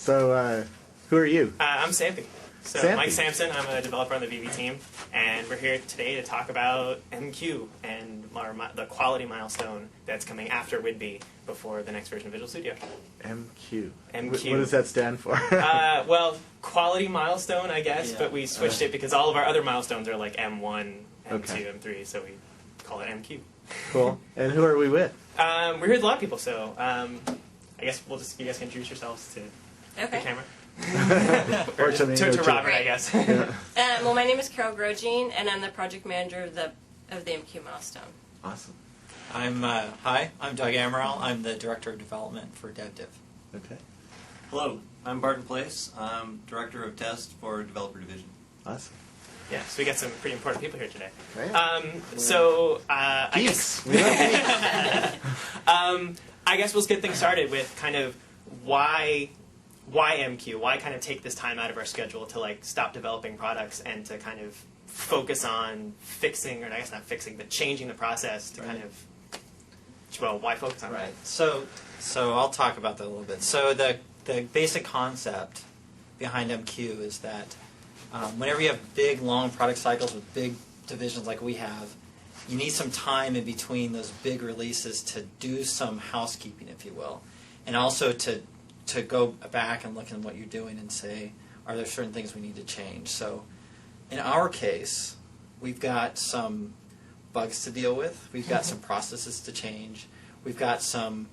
So, who are you? I'm Sampy. So Sampy. Mike Sampson, I'm a developer on the VB team, and we're here today to talk about MQ and the quality milestone that's coming after WidB before the next version of Visual Studio. MQ. MQ. What does that stand for? Well, quality milestone, I guess, Yeah. but we switched it because all of our other milestones are like M1, M2, Okay. M3, so we call it MQ. Cool. And who are we with? We're here with a lot of people, so I guess you guys can introduce yourselves to the camera. Or to me, to or to- Robert, I Right. guess. Yeah. Well, my name is Grojean, and I'm the project manager of the MQ milestone. Awesome. Hi, I'm Doug Amaral. I'm the Director of Development for DevDiv. Okay. Hello, I'm Barton Place. I'm Director of Test for Developer Division. Awesome. Yeah, so we got some pretty important people here today. Right. I guess Geeks. We love geeks. I guess we'll get things started with kind of why MQ? Why kind of take this time out of our schedule to like stop developing products and to kind of focus on fixing, or I guess not fixing, but changing the process to kind of, well, why focus on Right. So I'll talk about that a little bit. So the basic concept behind MQ is that whenever you have big, long product cycles with big divisions like we have, you need some time in between those big releases to do some housekeeping, if you will, and also to go back and look at what you're doing and say, are there certain things we need to change? So in our case, we've got some bugs to deal with. We've got some processes to change. We've got some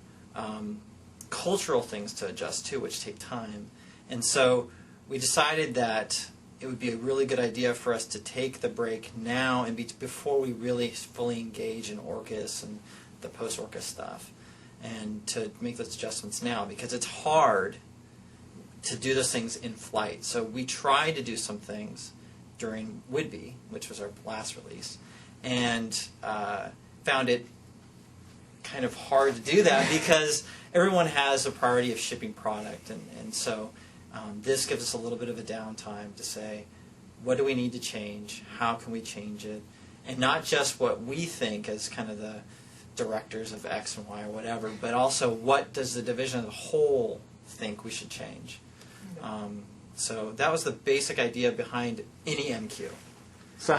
cultural things to adjust to, which take time. And so we decided that it would be a really good idea for us to take the break now and before we really fully engage in Orcus and the post-Orcus stuff, and to make those adjustments now, because it's hard to do those things in flight. So we tried to do some things during WidB, which was our last release, and found it kind of hard to do that because everyone has a priority of shipping product, and so this gives us a little bit of a downtime to say, what do we need to change? How can we change it? And not just what we think as kind of the directors of X and Y or whatever, but also what does the division as a whole think we should change? So that was the basic idea behind any MQ. So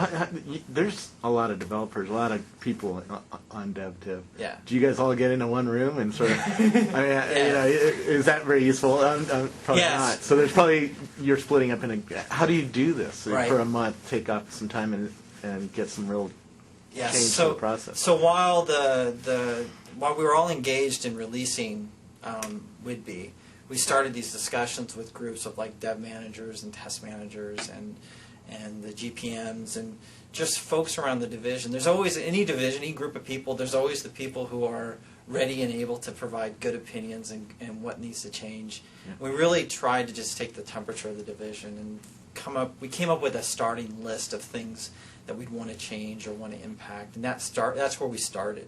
there's a lot of developers, a lot of people on DevDiv. Yeah. Do you guys all get into one room and sort of? Is that very useful? Probably Yes. not. So there's probably you're splitting up in a. How do you do this Right. for a month? Take off some time and get some real change to the process. So while while we were all engaged in releasing WidB, we started these discussions with groups of like dev managers and test managers and the GPMs and just folks around the division. There's always any division, any group of people, there's always the people who are ready and able to provide good opinions and what needs to change. Yeah. We really tried to just take the temperature of the division and we came up with a starting list of things that we'd want to change or want to impact, and that's where we started.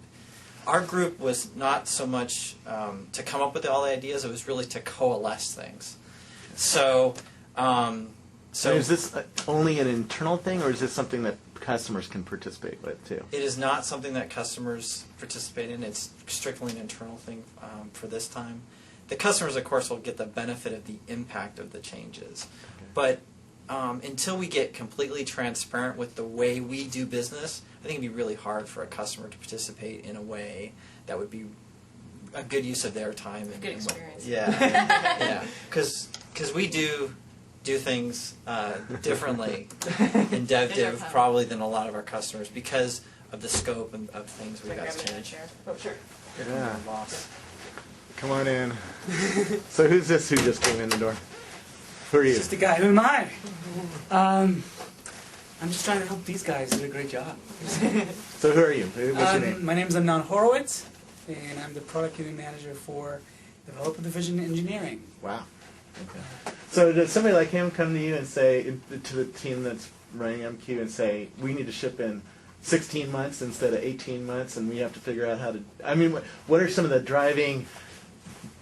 Our group was not so much to come up with all the ideas, it was really to coalesce things. So is this only an internal thing, or is this something that customers can participate with too? it is not something that customers participate in. It's strictly an internal thing for this time. The customers, of course, will get the benefit of the impact of the changes. Okay. But until we get completely transparent with the way we do business, I think it'd be really hard for a customer to participate in a way that would be a good use of their time. Good experience. Yeah, because we do things differently in DevDiv probably than a lot of our customers because of the scope and of things we've got to change. Oh, sure. Yeah. Boss. Come on in. So who's this who just came in the door? Who are you? Just a guy. Who am I? I'm just trying to help these guys do a great job. So who are you? What's your name? My name is Amnon Horowitz, and I'm the product unit manager for Developer Division Engineering. Wow. Okay. So does somebody like him come to you and say, to the team that's running MQ and say, we need to ship in 16 months instead of 18 months, and we have to figure out how to... I mean, what are some of the driving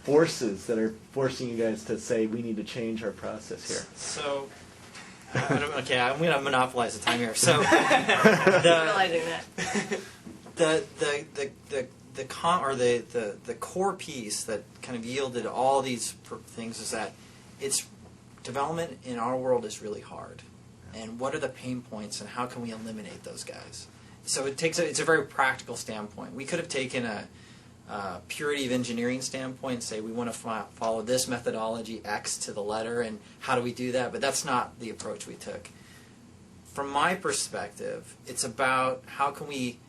forces that are forcing you guys to say, we need to change our process here? So, I'm going to monopolize the time here. So, Realizing that. the core piece that kind of yielded all these things is that it's development in our world is really hard. And what are the pain points, and how can we eliminate those guys? So it's a very practical standpoint. We could have taken a purity of engineering standpoint and say we want to follow this methodology X to the letter, and how do we do that? But that's not the approach we took. From my perspective, it's about how can we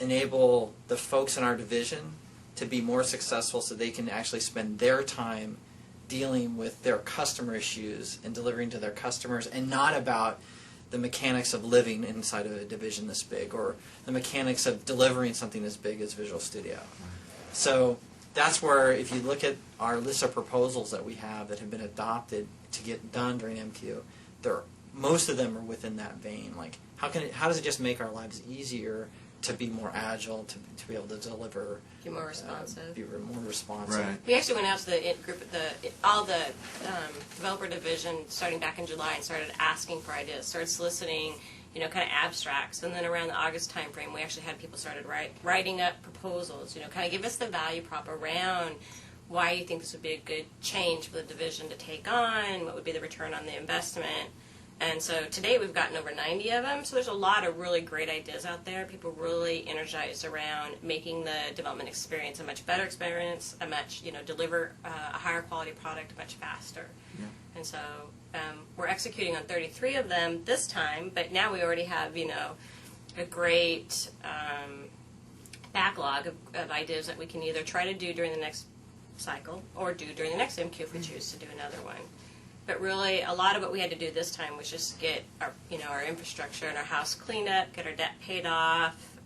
enable the folks in our division to be more successful so they can actually spend their time dealing with their customer issues and delivering to their customers, and not about the mechanics of living inside of a division this big, or the mechanics of delivering something as big as Visual Studio. So that's where, if you look at our list of proposals that we have that have been adopted to get done during MQ, most of them are within that vein. Like, how does it just make our lives easier to be more agile, to be able to deliver, Be more responsive. be more responsive. Right. We actually went out to the group, all the developer division starting back in July and started asking for ideas, started soliciting, kind of abstracts, and then around the August timeframe, we actually had people started writing up proposals. Kind of give us the value prop around why you think this would be a good change for the division to take on, what would be the return on the investment. And so today we've gotten over 90 of them, so there's a lot of really great ideas out there. People really energized around making the development experience a much better experience, deliver a higher quality product much faster. Yeah. And so we're executing on 33 of them this time, but now we already have, a great backlog of ideas that we can either try to do during the next cycle or do during the next MQ if we choose to do another one. But really, a lot of what we had to do this time was just get our infrastructure and our house cleaned up, get our debt paid off.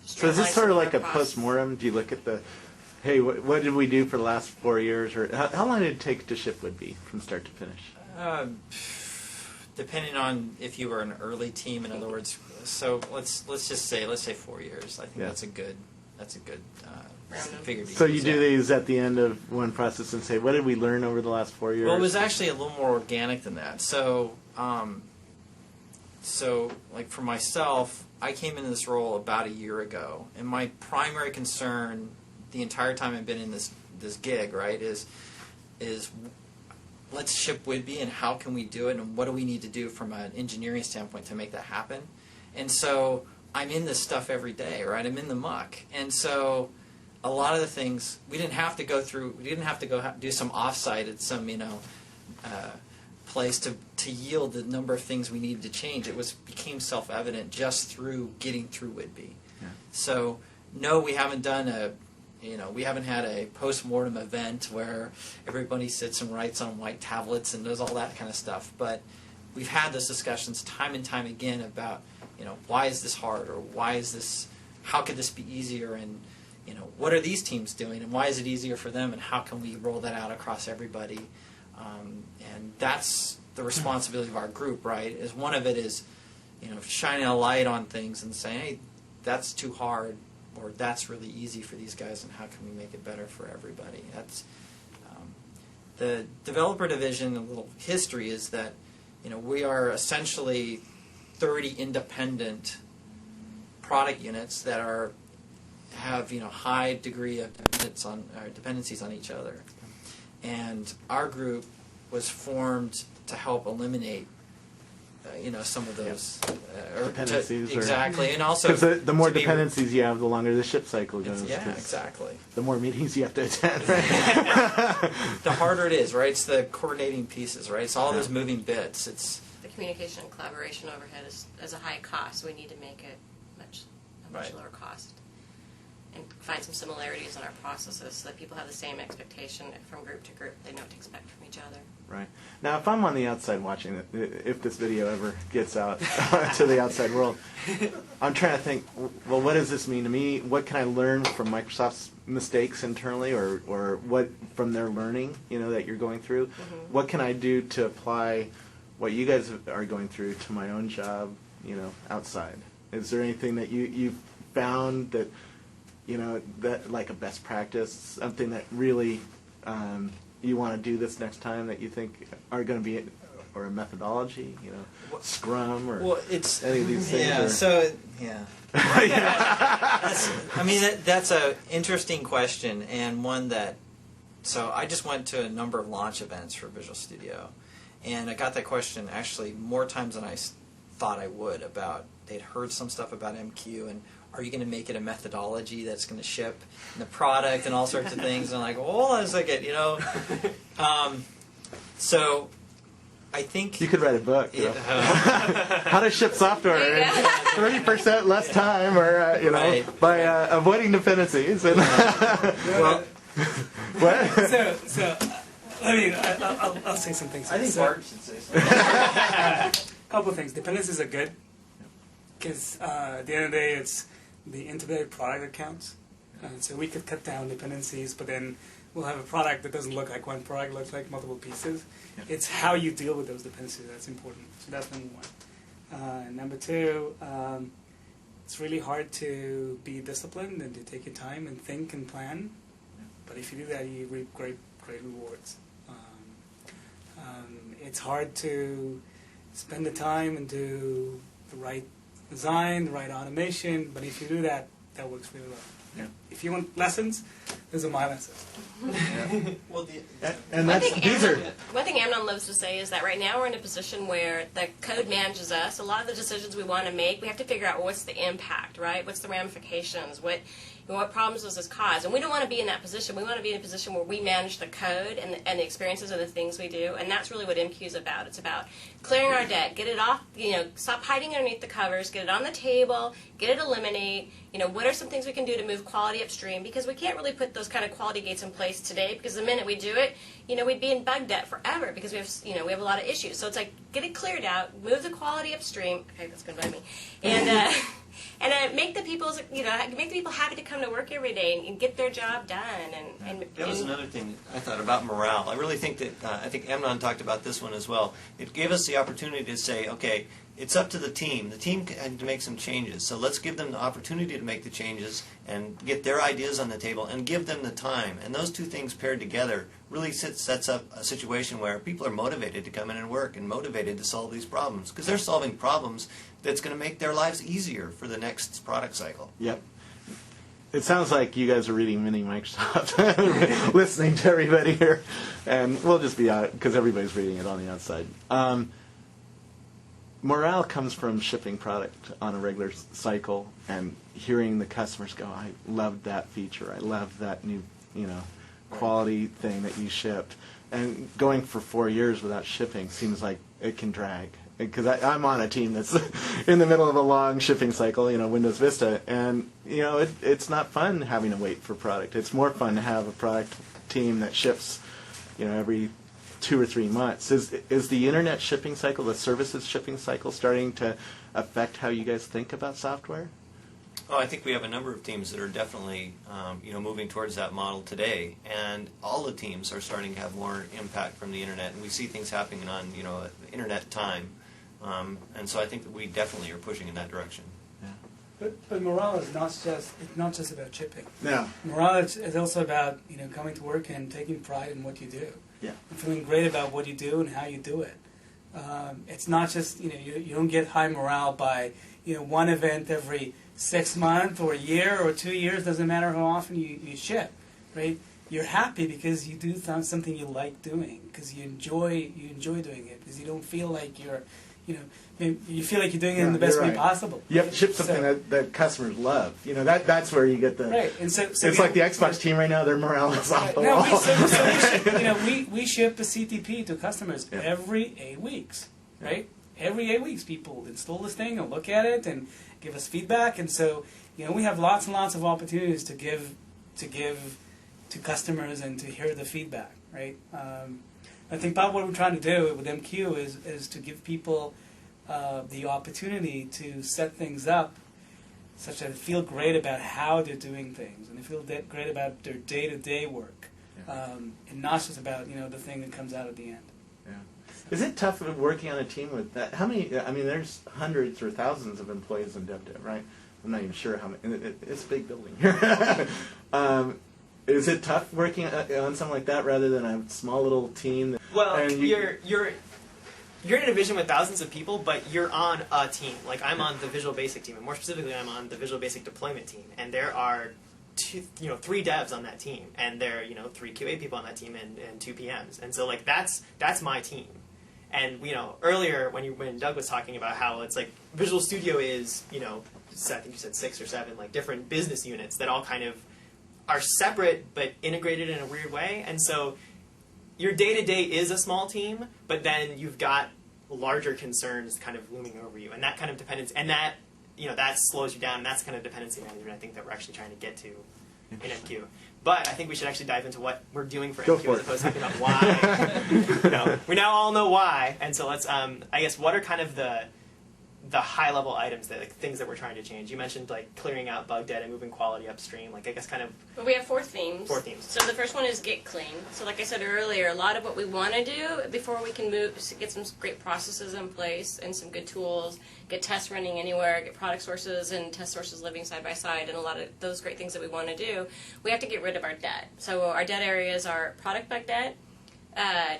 So is this sort of like a costs. post-mortem? Do you look at hey, what did we do for the last 4 years? Or how long did it take to ship Woodbey from start to finish? Depending on if you were an early team, in other words. So let's say 4 years. I think that's a good figure to So you use. do these at the end of one process and say, what did we learn over the last 4 years? Well, it was actually a little more organic than that. So, like for myself, I came into this role about a year ago, and my primary concern the entire time I've been in this gig, right, is let's ship Woodbey, and how can we do it, and what do we need to do from an engineering standpoint to make that happen? And so I'm in this stuff every day, right? I'm in the muck, and so a lot of the things we didn't have to go through. We didn't have to go do some offsite at some place to yield the number of things we needed to change. It became self-evident just through getting through Woodbey. Yeah. So no, we haven't done we haven't had a post-mortem event where everybody sits and writes on white tablets and does all that kind of stuff. But we've had those discussions time and time again about why is this hard, or how could this be easier, and what are these teams doing, and why is it easier for them, and how can we roll that out across everybody? And that's the responsibility of our group, right? Is one of it is, shining a light on things and saying, hey, that's too hard, or that's really easy for these guys, and how can we make it better for everybody? That's the developer division. A little history is that we are essentially 30 independent product units that have high degree of dependencies on each other, and our group was formed to help eliminate some of those dependencies. Exactly, and also because the more to be- dependencies you have, the longer the ship cycle goes. Yeah, 'cause exactly. The more meetings you have to attend. Right? The harder it is, right? It's the coordinating pieces, right? It's all those moving bits. It's The communication and collaboration overhead is a high cost. We need to make it a much Right. lower cost, and find some similarities in our processes so that people have the same expectation from group to group. They know what to expect from each other. Right. Now, if I'm on the outside watching it, if this video ever gets out to the outside world, I'm trying to think, well, what does this mean to me? What can I learn from Microsoft's mistakes internally, or what from their learning, that you're going through? Mm-hmm. What can I do to apply what you guys are going through to my own job, outside? Is there anything that you've found that, that like a best practice, something that really you want to do this next time that you think are going to be, or a methodology, Scrum, or it's any of these things? Yeah. or- So yeah. That's an interesting question, and one that so I just went to a number of launch events for Visual Studio, and I got that question actually more times than I thought I would about, they'd heard some stuff about MQ, and are you going to make it a methodology that's going to ship in the product and all sorts of things? And I'm like, well, hold on a second, you know. So I think You could write a book. You know? How to ship software in 30% less time, or you know, Right. by avoiding dependencies. And well, what? So I mean, I'll say some things. I think So, Bart should say something. couple of things. Dependencies are good because at the end of the day, it's the integrated product that counts. So we could cut down dependencies, but then we'll have a product that doesn't look like one product, looks like multiple pieces. Yeah. It's how you deal with those dependencies that's important. So that's number one. And number two, it's really hard to be disciplined and to take your time and think and plan. But if you do that, you reap great rewards. It's hard to spend the time and do the right design, the right automation, but if you do that, that works really well. Yeah. If you want lessons, those are my lessons. Well, And that's these are. One thing Amnon loves to say is that right now we're in a position where the code manages us. A lot of the decisions we want to make, we have to figure out what's the impact, right? What's the ramifications? What problems does this cause? And we don't want to be in that position. We want to be in a position where we manage the code and the experiences of the things we do. And that's really what MQ is about. It's about clearing our debt, get it off, stop hiding underneath the covers, get it on the table, get it eliminate. What are some things we can do to move quality upstream? Because we can't really put those kind of quality gates in place today, because the minute we do it, we'd be in bug debt forever because we have a lot of issues. So it's like, get it cleared out, move the quality upstream. Okay, that's going to bite me. And make the people happy to come to work every day and get their job done. And that was another thing I thought about morale. I really think that, I think Amnon talked about this one as well. It gave us the opportunity to say, okay, it's up to the team. The team had to make some changes, so let's give them the opportunity to make the changes and get their ideas on the table and give them the time. And those two things paired together really sets up a situation where people are motivated to come in and work and motivated to solve these problems, because they're solving problems that's going to make their lives easier for the next product cycle. Yep. It sounds like you guys are reading Mini Microsoft, listening to everybody here, and we'll just be out because everybody's reading it on the outside. Morale comes from shipping product on a regular cycle and hearing the customers go, "I loved that feature. I loved that new, quality thing that you shipped." And going for 4 years without shipping seems like it can drag. Because I'm on a team that's in the middle of a long shipping cycle, Windows Vista, and it's not fun having to wait for product. It's more fun to have a product team that ships, every 2 or 3 months. Is the internet shipping cycle, the services shipping cycle, starting to affect how you guys think about software? Oh, I think we have a number of teams that are definitely, moving towards that model today, and all the teams are starting to have more impact from the internet, and we see things happening on, internet time. And so I think that we definitely are pushing in that direction. Yeah. But morale is not just about shipping. No. Morale is also about coming to work and taking pride in what you do. Yeah. And feeling great about what you do and how you do it. It's not just you don't get high morale by one event every 6 months or a year or 2 years. Doesn't matter how often you ship, right? You're happy because you do something you like doing, because you enjoy doing it, because you don't feel like you feel like you're doing it in the best way possible. You have to ship something that customers love. That's where you get the. Right, and so it's like the Xbox team right now. Their morale is off the wall. We ship a CTP to customers every 8 weeks, right? Every 8 weeks, people install this thing and look at it and give us feedback, and so we have lots and lots of opportunities to give to customers and to hear the feedback, right? I think part of what we're trying to do with MQ is to give people the opportunity to set things up such that they feel great about how they're doing things, and they feel great about their day-to-day work, and not just about the thing that comes out at the end. Yeah. Is it tough working on a team with that? How many? I mean, there's hundreds or thousands of employees in DevDev, right? I'm not even sure how many. It's a big building here. Is it tough working on something like that rather than a small little team? Well, you're in a division with thousands of people, but you're on a team. Like, I'm on the Visual Basic team, and more specifically, I'm on the Visual Basic deployment team. And there are three devs on that team, and there are 3 QA people on that team and 2 PMs, and so like that's my team. And earlier when Doug was talking about how it's like Visual Studio is I think you said 6 or 7 like different business units that all kind of are separate but integrated in a weird way, and so your day-to-day is a small team, but then you've got larger concerns kind of looming over you, and that kind of dependence, and that that slows you down, and that's kind of dependency management I think that we're actually trying to get to in MQ. But I think we should actually dive into what we're doing for MQ as opposed to thinking about why. We now all know why, and so let's I guess what are kind of the high level items that things that we're trying to change. You mentioned like clearing out bug data, moving quality upstream. Like I guess kind of. Well, we have 4 themes. 4 themes. So the first one is get clean. So like I said earlier, a lot of what we want to do before we can move, get some great processes in place and some good tools, get tests running anywhere, get product sources and test sources living side by side, and a lot of those great things that we want to do. We have to get rid of our debt. So our debt areas are product bug debt,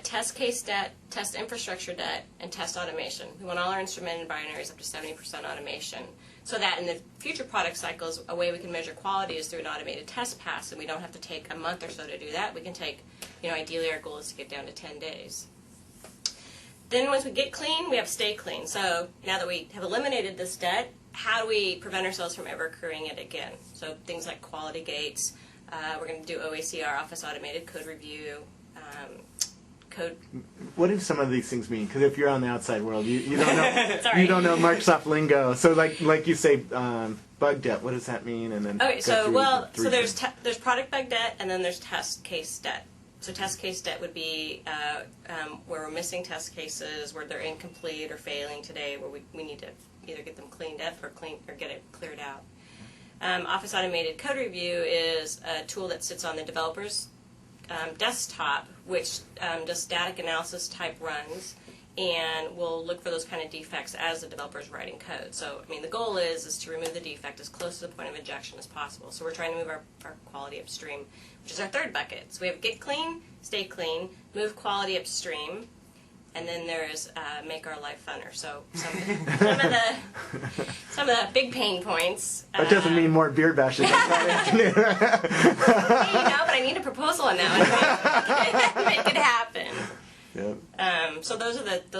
test case debt, test infrastructure debt, and test automation. We want all our instrumented binaries up to 70% automation, so that in the future product cycles, a way we can measure quality is through an automated test pass, and we don't have to take a month or so to do that. We can take, ideally our goal is to get down to 10 days. Then once we get clean, we have stay clean. So now that we have eliminated this debt, how do we prevent ourselves from ever accruing it again? So things like quality gates, we're going to do OACR, Office Automated Code Review, code. What do some of these things mean? Because if you're on the outside world, you don't know Sorry. you don't know Microsoft lingo. So like you say, bug debt. What does that mean? And then Okay, so there's product bug debt, and then there's test case debt. So test case debt would be where we're missing test cases, where they're incomplete or failing today, where we need to either get them cleaned up or get it cleared out. Office Automated Code Review is a tool that sits on the developer's desktop, which does static analysis type runs, and will look for those kind of defects as the developer is writing code. So, the goal is to remove the defect as close to the point of injection as possible. So we're trying to move our quality upstream, which is our third bucket. So we have get clean, stay clean, move quality upstream, and then there's make our life funner. So some of the big pain points. That doesn't mean more beer bashes on Friday afternoon. But I need a proposal on that one. Make it happen. Yep. So those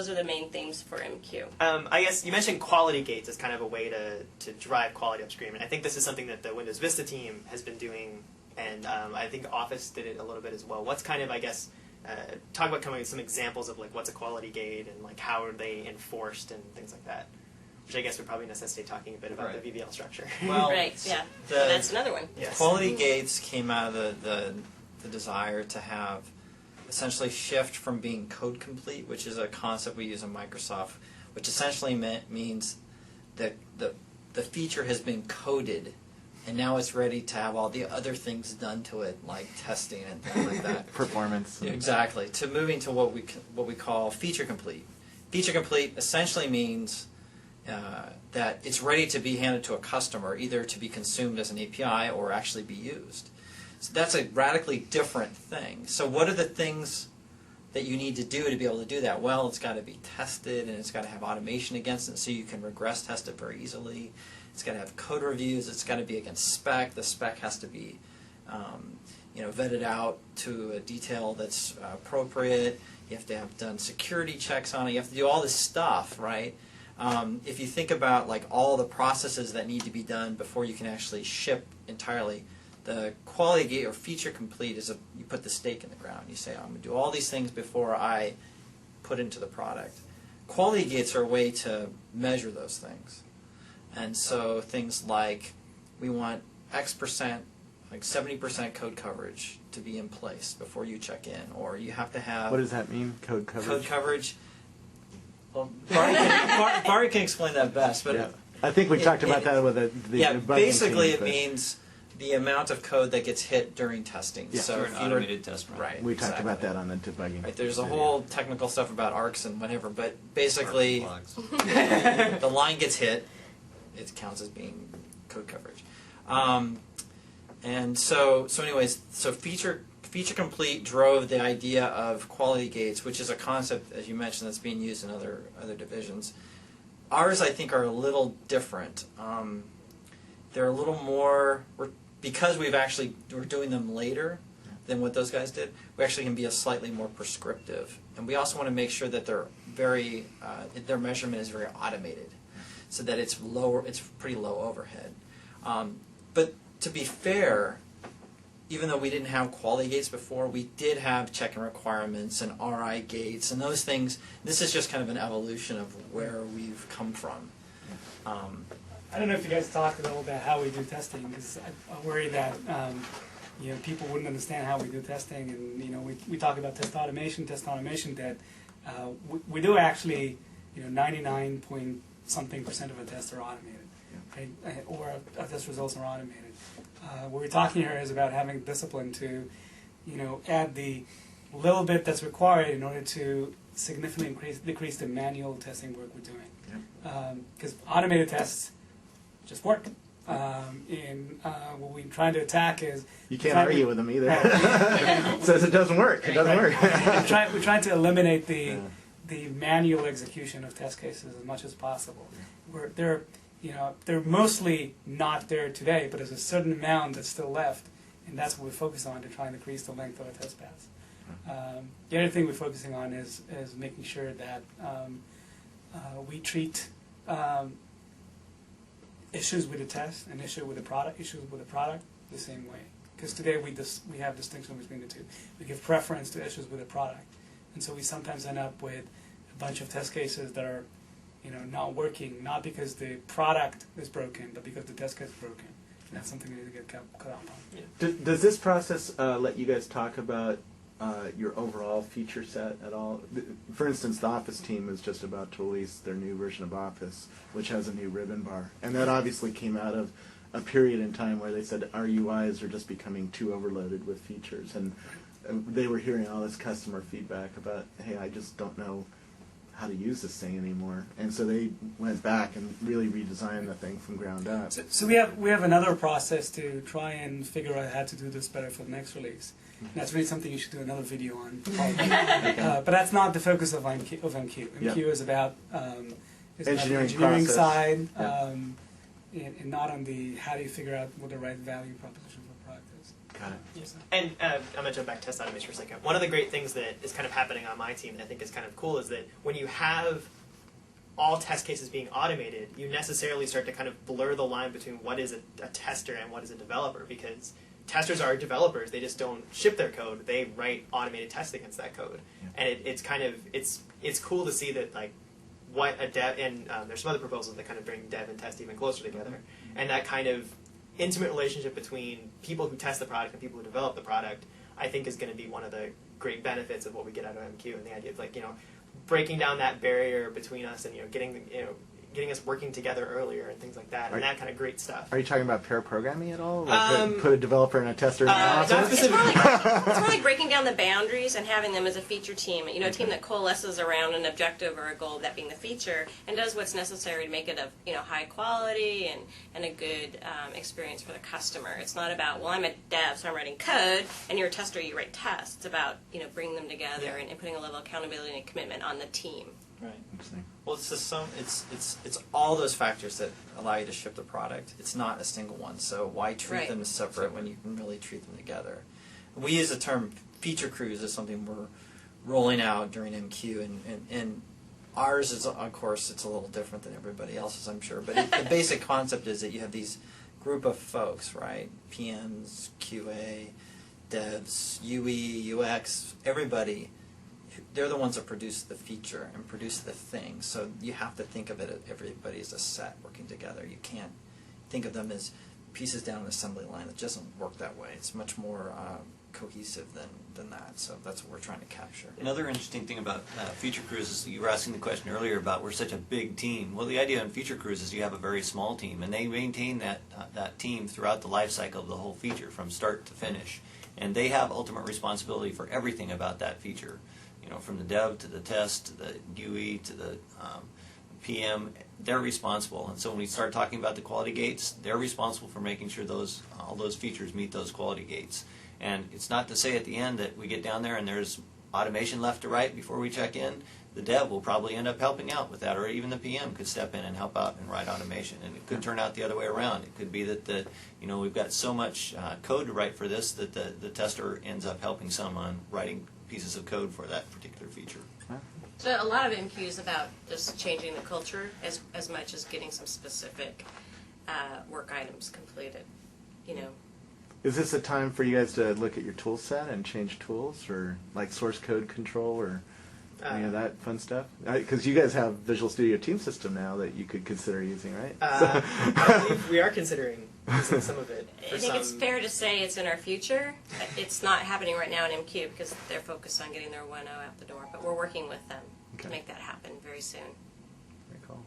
are the main themes for MQ. I guess you mentioned quality gates as kind of a way to drive quality upstream, and I think this is something that the Windows Vista team has been doing, and I think Office did it a little bit as well. What's kind of, I guess, talk about coming with some examples of like what's a quality gate and like how are they enforced and things like that, which I guess would probably necessitate talking a bit about the VBL structure. Well, right, yeah, that's another one. Yes. Quality gates came out of the desire to have essentially shift from being code complete, which is a concept we use in Microsoft, which essentially means that the feature has been coded and now it's ready to have all the other things done to it, like testing and things like that. Performance. Exactly. To moving to what we call feature complete. Feature complete essentially means that it's ready to be handed to a customer, either to be consumed as an API or actually be used. So that's a radically different thing. So what are the things that you need to do to be able to do that? Well, it's got to be tested, and it's got to have automation against it so you can regress test it very easily. It's got to have code reviews. It's got to be against spec. The spec has to be vetted out to a detail that's appropriate. You have to have done security checks on it. You have to do all this stuff, right? If you think about like all the processes that need to be done before you can actually ship entirely, the quality gate or feature complete is you put the stake in the ground. You say, I'm going to do all these things before I put into the product. Quality gates are a way to measure those things. And so things like we want X%, like 70% code coverage to be in place before you check in, or you have to have... What does that mean, code coverage? Code coverage... Well, Barry can explain that best, but... Yeah. I think we talked about that with the debugging basically team, it means the amount of code that gets hit during testing. Yeah. So For an automated test run. Right. We talked about that on the debugging. Right, there's a video. whole technical stuff about arcs and whatever, but basically Logs. the line gets hit, it counts as being code coverage. And so anyways, so feature complete drove the idea of quality gates, which is a concept, as you mentioned, that's being used in other divisions. Ours, I think, are a little different. They're a little more. because we're doing them later than what those guys did, we actually can be a slightly more prescriptive. And we also want to make sure that they're their measurement is very automated, so that it's pretty low overhead. But to be fair, even though we didn't have quality gates before, we did have check-in requirements and RI gates and those things. This is just kind of an evolution of where we've come from. I don't know if you guys talked at all about how we do testing, because I worry that people wouldn't understand how we do testing, and we talk about test automation, that we do actually 99-point-something% of our tests are automated, right? Or our test results are automated. What we're talking here is about having discipline to add the little bit that's required in order to significantly decrease the manual testing work we're doing. Because automated tests just work. And what we're trying to attack is... You can't argue with them either. Says it doesn't work. It doesn't work. We're trying to eliminate the manual execution of test cases as much as possible. They're mostly not there today, but there's a certain amount that's still left, and that's what we focus on to try and decrease the length of a test pass. The other thing we're focusing on is making sure that we treat issues with the test and issues with the product the same way. Because today we have distinction between the two. We give preference to issues with the product, and so we sometimes end up with a bunch of test cases that are not working, not because the product is broken, but because the test case is broken. And that's something we need to get caught up on. Yeah. Does this process let you guys talk about your overall feature set at all? For instance, the Office team is just about to release their new version of Office, which has a new ribbon bar. And that obviously came out of a period in time where they said our UIs are just becoming too overloaded with features. And they were hearing all this customer feedback about, hey, I just don't know how to use this thing anymore. And so they went back and really redesigned the thing from ground up. So we have another process to try and figure out how to do this better for the next release. And that's really something you should do another video on. But that's not the focus of MQ. MQ is about engineering side, and not on the how do you figure out what the right value proposition for the product is. Got it. Yes. And I'm going to jump back to test automation for a second. One of the great things that is kind of happening on my team that I think is kind of cool is that when you have all test cases being automated, you necessarily start to kind of blur the line between what is a tester and what is a developer, because testers are developers. They just don't ship their code. They write automated tests against that code. Yeah. And it's kind of, it's cool to see that, like, what a dev, and there's some other proposals that kind of bring dev and test even closer together. And that kind of intimate relationship between people who test the product and people who develop the product, I think, is going to be one of the great benefits of what we get out of MQ, and the idea of, like, breaking down that barrier between us and getting us working together earlier and things like that, and that kind of great stuff. Are you talking about pair programming at all? Like put a developer and a tester in the office? Not specifically. It's more like breaking down the boundaries and having them as a feature team. A team that coalesces around an objective or a goal, that being the feature, and does what's necessary to make it of high quality and a good experience for the customer. It's not about, well, I'm a dev, so I'm writing code, and you're a tester, you write tests. It's about bringing them together and putting a level of accountability and commitment on the team. Right. Interesting. Well, it's all those factors that allow you to ship the product. It's not a single one. So why treat them as separate when you can really treat them together? We use the term feature crews as something we're rolling out during MQ, and ours is, of course, it's a little different than everybody else's, I'm sure. But the basic concept is that you have these group of folks, right? PMs, QA, devs, UE, UX, everybody. They're the ones that produce the feature and produce the thing. So you have to think of it as everybody as a set working together. You can't think of them as pieces down an assembly line. It doesn't work that way. It's much more cohesive than that. So that's what we're trying to capture. Another interesting thing about feature crews is you were asking the question earlier about we're such a big team. Well, the idea on feature crews is you have a very small team, and they maintain that team throughout the life cycle of the whole feature from start to finish. And they have ultimate responsibility for everything about that feature. From the dev to the test to the UE to the PM, they're responsible. And so when we start talking about the quality gates, they're responsible for making sure all those features meet those quality gates. And it's not to say at the end that we get down there and there's automation left to right before we check in, the dev will probably end up helping out with that, or even the PM could step in and help out and write automation. And it could turn out the other way around. It could be that we've got so much code to write for this that the tester ends up helping some on writing pieces of code for that particular feature. So a lot of MQ is about just changing the culture as much as getting some specific work items completed. Is this a time for you guys to look at your tool set and change tools, or like source code control, or any of that fun stuff? Because you guys have Visual Studio Team System now that you could consider using, right? I believe we are considering using some of it. I think it's fair to say it's in our future. It's not happening right now in MQ because they're focused on getting their 1.0 out the door, but we're working with them to make that happen very soon. Very cool.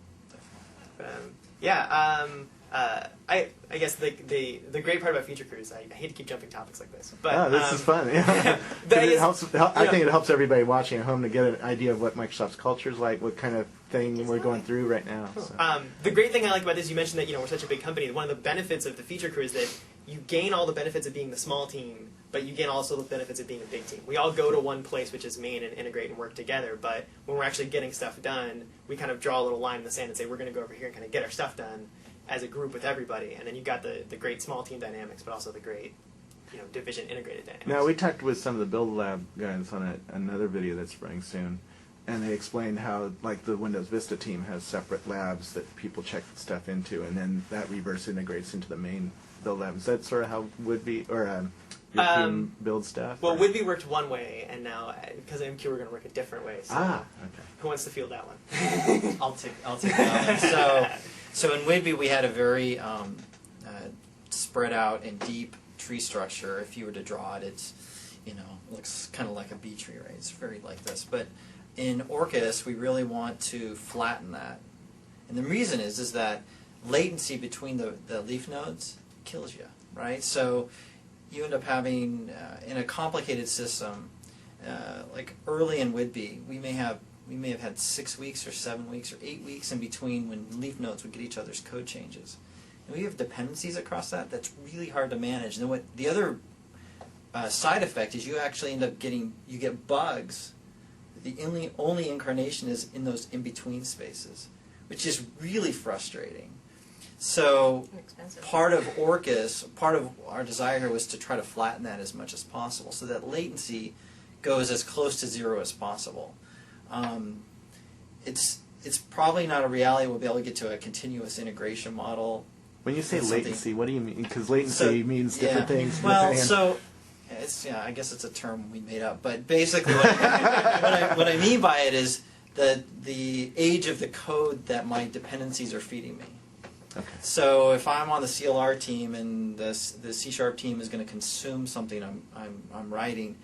I guess the great part about Feature Cruise, I hate to keep jumping topics like this, but this is fun. Yeah. but I think it helps everybody watching at home to get an idea of what Microsoft's culture is like, what kind of thing we're going through right now. So. The great thing I like about this, you mentioned that we're such a big company. One of the benefits of the Feature Crew is that you gain all the benefits of being the small team, but you gain also the benefits of being a big team. We all go to one place, which is main, and integrate and work together. But when we're actually getting stuff done, we kind of draw a little line in the sand and say we're going to go over here and kind of get our stuff done as a group with everybody. And then you've got the great small team dynamics, but also the great division integrated dynamics. Now, we talked with some of the Build Lab guys on another video that's running soon, and they explained how, like, the Windows Vista team has separate labs that people check stuff into, and then that reverse integrates into the main Build Lab. Is that sort of how Woodby or your team builds stuff? Well, Woodby worked one way, and now because of MQ, we're going to work a different way. So okay. Who wants to field that one? I'll take that one. So in Whidbey we had a very spread out and deep tree structure. If you were to draw it, it's looks kind of like a bee tree, right? It's very like this. But in Orcus we really want to flatten that, and the reason is that latency between the leaf nodes kills you, right? So you end up having in a complicated system like early in Whidbey we may have had 6 weeks or 7 weeks or 8 weeks in between when leaf nodes would get each other's code changes. And we have dependencies across that's really hard to manage. And then what the other side effect is you actually end up you get bugs. The only incarnation is in those in-between spaces, which is really frustrating. So part of Orcus, part of our desire here was to try to flatten that as much as possible so that latency goes as close to zero as possible. It's probably not a reality we'll be able to get to a continuous integration model. When you say latency, what do you mean? Because latency means different things. Well, I guess it's a term we made up. But basically, what I mean by it is the age of the code that my dependencies are feeding me. Okay. So if I'm on the CLR team and the C# team is going to consume something I'm writing,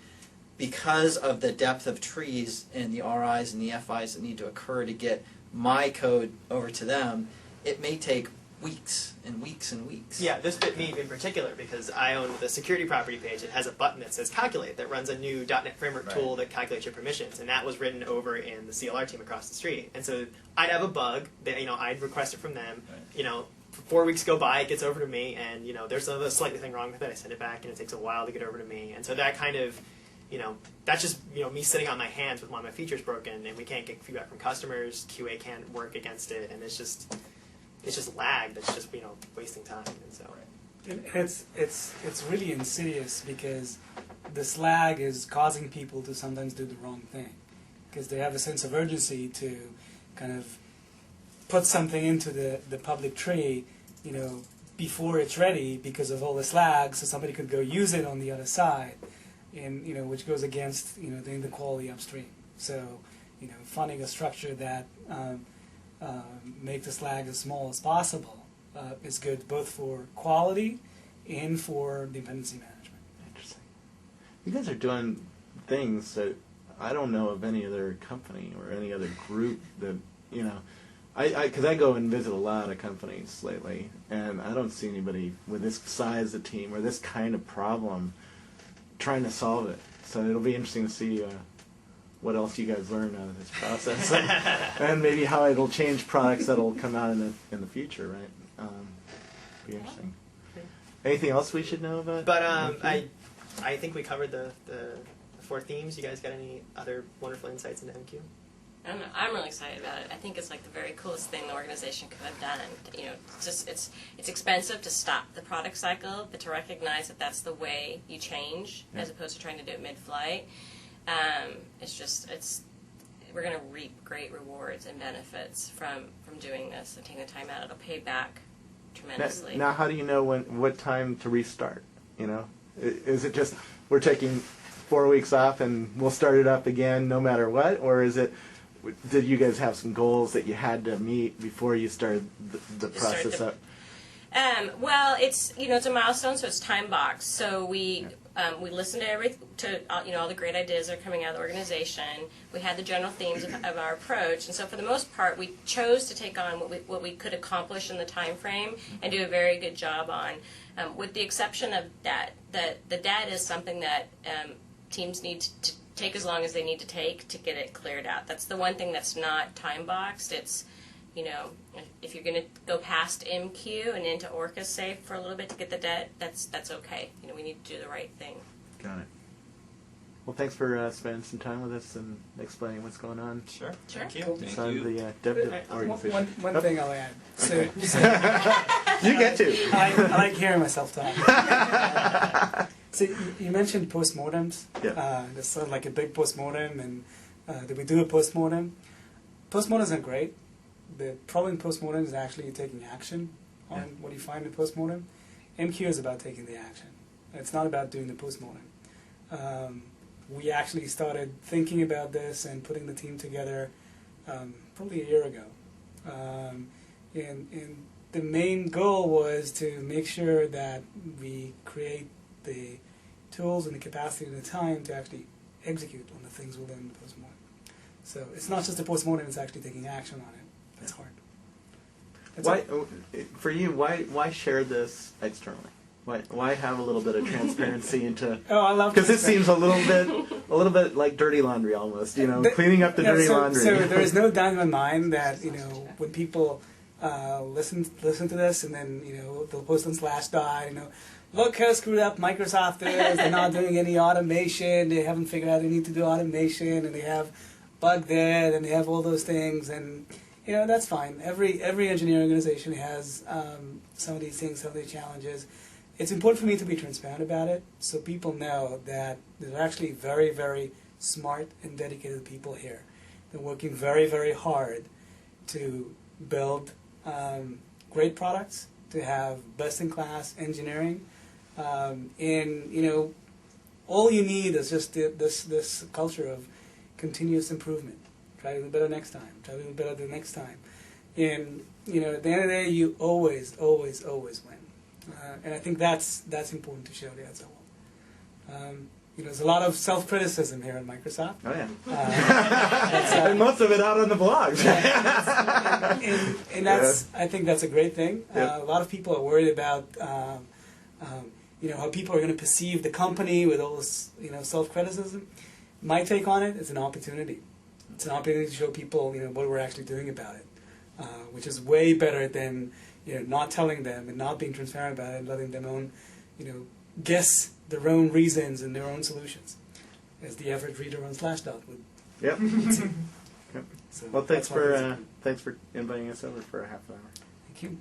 because of the depth of trees and the RIs and the FIs that need to occur to get my code over to them, it may take weeks and weeks and weeks. Yeah, this bit me in particular because I own the security property page. It has a button that says Calculate that runs a new .NET Framework tool that calculates your permissions, and that was written over in the CLR team across the street. And so I'd have a bug that I'd request it from them. Right. 4 weeks go by, it gets over to me, and there's a slightly thing wrong with it. I send it back, and it takes a while to get over to me. And so that kind of that's just me sitting on my hands with one of my features broken, and we can't get feedback from customers. QA can't work against it, and it's just lag that's just wasting time. And so and it's really insidious because this lag is causing people to sometimes do the wrong thing because they have a sense of urgency to kind of put something into the public tree, before it's ready because of all this lag, so somebody could go use it on the other side. And which goes against the quality upstream. So funding a structure that make this lag as small as possible is good both for quality and for dependency management. Interesting. You guys are doing things that I don't know of any other company or any other group that because I go and visit a lot of companies lately, and I don't see anybody with this size of team or this kind of problem trying to solve it. So it'll be interesting to see what else you guys learn out of this process, and maybe how it'll change products that'll come out in the future, right? Be interesting. Anything else we should know about? But I think we covered the 4 themes. You guys got any other wonderful insights into MQ? I'm really excited about it. I think it's like the very coolest thing the organization could have done. You know, it's expensive to stop the product cycle, but to recognize that that's the way you change, as opposed to trying to do it mid-flight. We're going to reap great rewards and benefits from doing this and taking the time out. It'll pay back tremendously. Now, how do you know what time to restart? You know, is it just we're taking 4 weeks off and we'll start it up again no matter what, or is it? Did you guys have some goals that you had to meet before you started the process up? Well, it's a milestone, so it's time boxed. So we listened to all the great ideas that are coming out of the organization. We had the general themes of our approach, and so for the most part, we chose to take on what we could accomplish in the time frame and do a very good job on, with the exception of that. The data is something that teams need to take as long as they need to take to get it cleared out. That's the one thing that's not time boxed. It's, if you're going to go past MQ and into Orca, say, for a little bit to get the debt, that's okay. We need to do the right thing. Got it. Well, thanks for spending some time with us and explaining what's going on. Sure. Thank you. Inside the dev organization. One thing I'll add. So You get to. I like hearing myself talk. So you mentioned postmortems. Yeah. There's sort of like a big postmortem, and did we do a postmortem? Postmortems are great. The problem in postmortem is actually taking action on what you find in postmortem. MQ is about taking the action. It's not about doing the postmortem. We actually started thinking about this and putting the team together probably a year ago. And the main goal was to make sure that we create the tools and the capacity and the time to actually execute on the things we learned in the postmortem. So it's not just a postmortem, it's actually taking action on it. That's hard. For you, why share this externally? Why have a little bit of transparency into? Oh, I love because it seems a little bit like dirty laundry almost. Cleaning up the dirty laundry. So there is no doubt in my mind that when people listen to this and then they'll post on Slashdot, look how screwed up Microsoft is. They're not doing any automation. They haven't figured out they need to do automation, and they have bug there, and they have all those things, and that's fine. Every engineering organization has some of these things, some of these challenges. It's important for me to be transparent about it, so people know that there's actually very, very smart and dedicated people here. They're working very, very hard to build great products, to have best-in-class engineering. And all you need is just this culture of continuous improvement. Try to do better next time. Try to do better the next time. And at the end of the day, you always, always, always win. And I think that's important to show the as a whole. There's a lot of self-criticism here at Microsoft. Oh yeah. And most of it out on the blogs. and that's I think that's a great thing. A lot of people are worried about how people are going to perceive the company with all this self-criticism. My take on it is an opportunity. It's an opportunity to show people what we're actually doing about it, which is way better than not telling them and not being transparent about it and letting them guess their own reasons and their own solutions, as the average reader on Slashdot would. Yep. Yep. So Well, thanks for inviting us over for a half an hour. Thank you.